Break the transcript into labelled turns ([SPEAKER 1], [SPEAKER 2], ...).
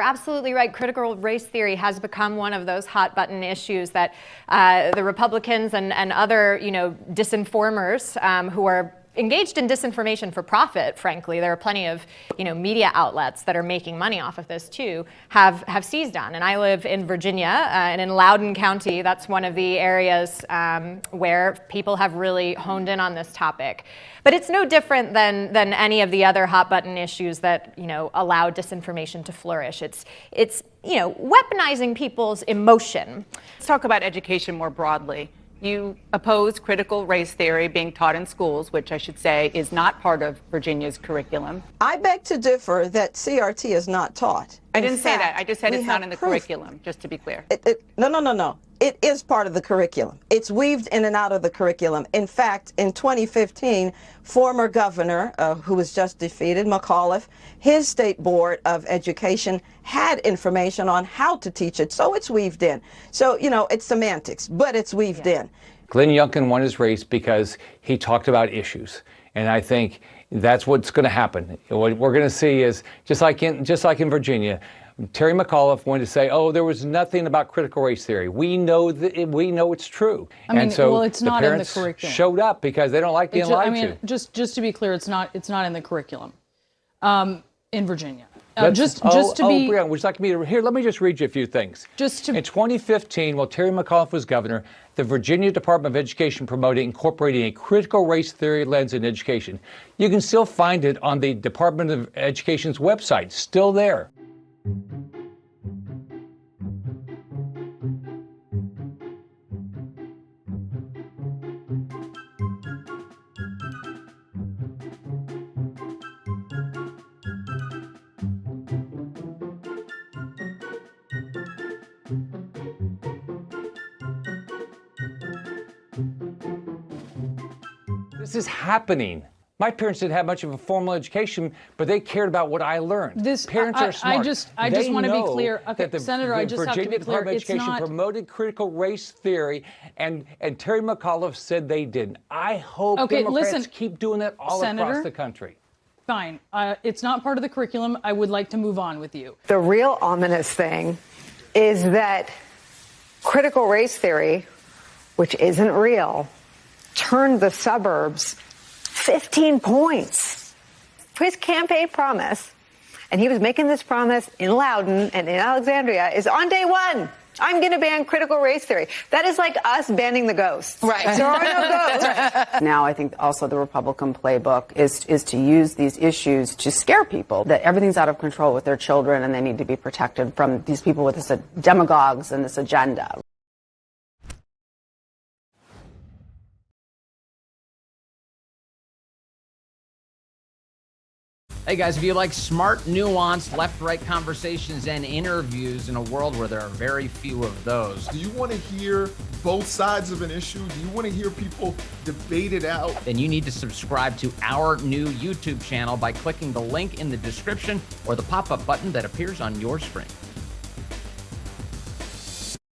[SPEAKER 1] absolutely right. Critical race theory has become one of those hot button issues that the Republicans and other, disinformers who are engaged in disinformation for profit, frankly, there are plenty of media outlets that are making money off of this too, have seized on. And I live in Virginia, and in Loudoun County, that's one of the areas where people have really honed in on this topic. But it's no different than any of the other hot button issues that allow disinformation to flourish. It's weaponizing people's emotion.
[SPEAKER 2] Let's talk about education more broadly. You oppose critical race theory being taught in schools, which I should say is not part of Virginia's curriculum.
[SPEAKER 3] I beg to differ that CRT is not taught.
[SPEAKER 2] I didn't say that. I just said it's not in the curriculum, just to be clear.
[SPEAKER 3] No. It is part of the curriculum. It's weaved in and out of the curriculum. In fact, in 2015, former governor, who was just defeated, McAuliffe, his state board of education had information on how to teach it. So it's weaved in. So, it's semantics, but it's weaved in.
[SPEAKER 4] Glenn Youngkin won his race because he talked about issues. And I think that's what's going to happen. What we're going to see is, just like in Virginia, Terry McAuliffe wanted to say, "Oh, there was nothing about critical race theory." We know it's true.
[SPEAKER 5] Well, it's not in the curriculum.
[SPEAKER 4] Showed up because they don't like being lied to.
[SPEAKER 5] Just to be clear, it's not in the curriculum in Virginia.
[SPEAKER 4] Brianna, would you like me to here? Let me just read you a few things. In 2015, while Terry McAuliffe was governor, the Virginia Department of Education promoted incorporating a critical race theory lens in education. You can still find it on the Department of Education's website. Still there. This is happening. My parents didn't have much of a formal education, but they cared about what I learned. Parents are smart.
[SPEAKER 5] I just want to be clear. Okay,
[SPEAKER 4] that
[SPEAKER 5] Senator, I just have to be clear.
[SPEAKER 4] Virginia Department of Education promoted critical race theory, and Terry McAuliffe said they didn't. I hope Democrats keep doing that all across the country.
[SPEAKER 5] Fine. It's not part of the curriculum. I would like to move on with you.
[SPEAKER 6] The real ominous thing is that critical race theory, which isn't real, turned the suburbs 15 points. His campaign promise, and he was making this promise in Loudoun and in Alexandria, is on day one, I'm going to ban critical race theory. That is like us banning the ghosts.
[SPEAKER 2] Right.
[SPEAKER 6] There are no ghosts.
[SPEAKER 7] Now I think also the Republican playbook is to use these issues to scare people that everything's out of control with their children and they need to be protected from these people with this demagogues and this agenda.
[SPEAKER 8] Hey guys, if you like smart, nuanced, left-right conversations and interviews in a world where there are very few of those.
[SPEAKER 9] Do you want to hear both sides of an issue? Do you want to hear people debate it out?
[SPEAKER 8] Then you need to subscribe to our new YouTube channel by clicking the link in the description or the pop-up button that appears on your screen.